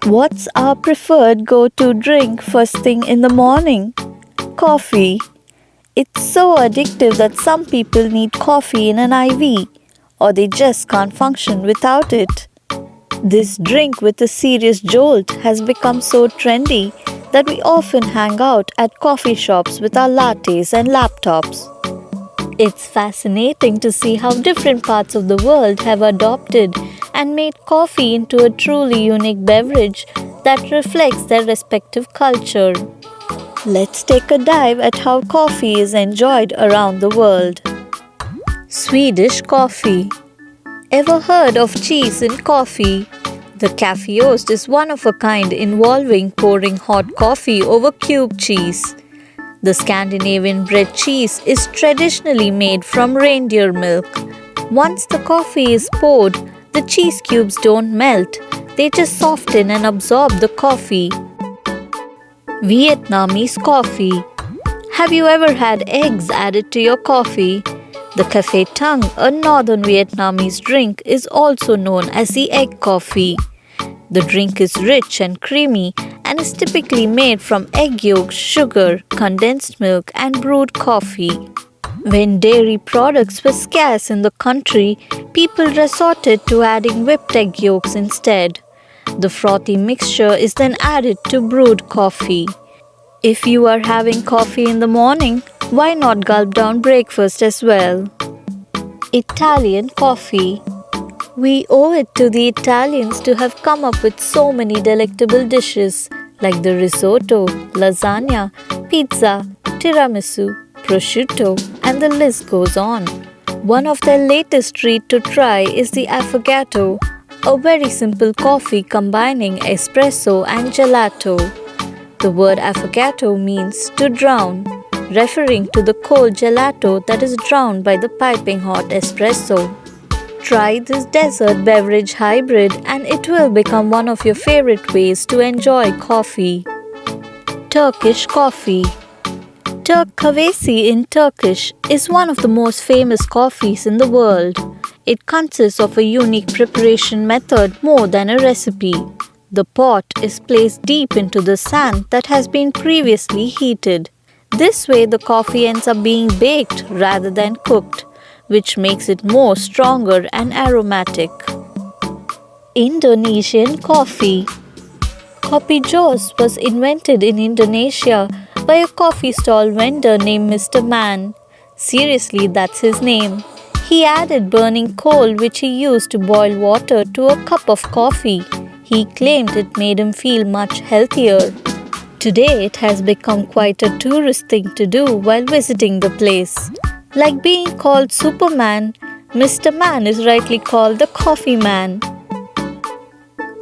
What's our preferred go-to drink first thing in the morning? Coffee. It's so addictive that some people need coffee in an IV, or they just can't function without it. This drink with a serious jolt has become so trendy that we often hang out at coffee shops with our lattes and laptops. It's fascinating to see how different parts of the world have adopted and made coffee into a truly unique beverage that reflects their respective culture. Let's take a dive at how coffee is enjoyed around the world. Swedish Coffee. Ever heard of cheese in coffee? The Kaffeost is one of a kind involving pouring hot coffee over cube cheese. The Scandinavian bread cheese is traditionally made from reindeer milk. Once the coffee is poured, the cheese cubes don't melt, they just soften and absorb the coffee. Vietnamese Coffee. Have you ever had eggs added to your coffee? The Phe Trung, a northern Vietnamese drink, is also known as the egg coffee. The drink is rich and creamy and is typically made from egg yolks, sugar, condensed milk, and brewed coffee. When dairy products were scarce in the country, people resorted to adding whipped egg yolks instead. The frothy mixture is then added to brewed coffee. If you are having coffee in the morning, why not gulp down breakfast as well? Italian Coffee. We owe it to the Italians to have come up with so many delectable dishes like the risotto, lasagna, pizza, tiramisu, prosciutto, and the list goes on. One of their latest treats to try is the Affogato, a very simple coffee combining espresso and gelato. The word affogato means to drown, referring to the cold gelato that is drowned by the piping hot espresso. Try this dessert beverage hybrid and it will become one of your favorite ways to enjoy coffee. Turkish Coffee. Türk Kahvesi in Turkish is one of the most famous coffees in the world. It consists of a unique preparation method more than a recipe. The pot is placed deep into the sand that has been previously heated. This way the coffee ends up being baked rather than cooked, which makes it more stronger and aromatic. Indonesian Coffee. Kopi was invented in Indonesia by a coffee stall vendor named Mr. Man. Seriously, that's his name. He added burning coal which he used to boil water to a cup of coffee. He claimed it made him feel much healthier. Today it has become quite a tourist thing to do while visiting the place. Like being called Superman, Mr. Man is rightly called the Coffee Man.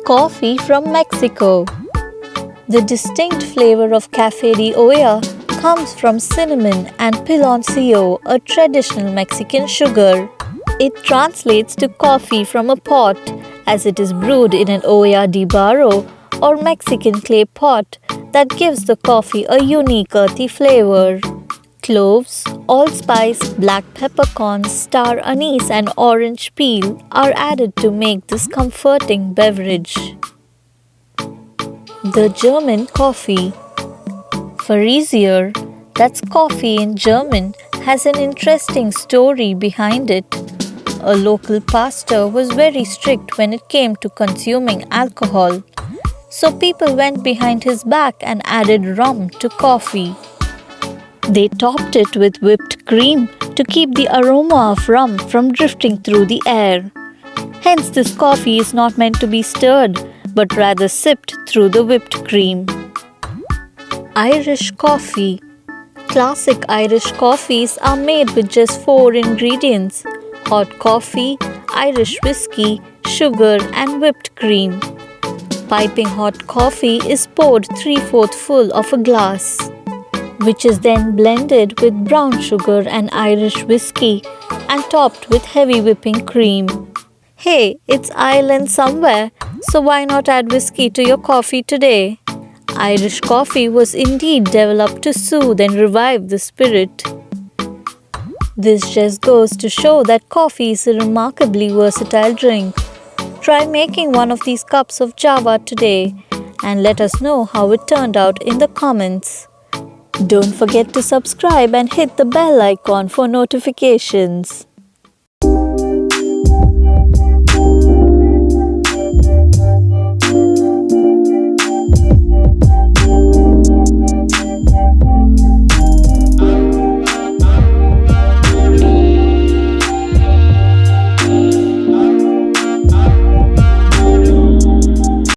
Coffee from Mexico. The distinct flavor of Café de Olla comes from cinnamon and piloncillo, a traditional Mexican sugar. It translates to coffee from a pot, as it is brewed in an olla de barro or Mexican clay pot that gives the coffee a unique earthy flavor. Cloves, allspice, black peppercorns, star anise, and orange peel are added to make this comforting beverage. The German Coffee. Pharisäer, that's coffee in German, has an interesting story behind it. A local pastor was very strict when it came to consuming alcohol, so people went behind his back and added rum to coffee. They topped it with whipped cream to keep the aroma of rum from drifting through the air. Hence, this coffee is not meant to be stirred, but rather sipped through the whipped cream. Irish Coffee. Classic Irish coffees are made with just 4 ingredients: hot coffee, Irish whiskey, sugar, and whipped cream. Piping hot coffee is poured 3/4 full of a glass, which is then blended with brown sugar and Irish whiskey and topped with heavy whipping cream. Hey, it's Ireland somewhere, so why not add whiskey to your coffee today? Irish coffee was indeed developed to soothe and revive the spirit. This just goes to show that coffee is a remarkably versatile drink. Try making one of these cups of Java today. and let us know how it turned out in the comments. Don't forget to subscribe and hit the bell icon for notifications.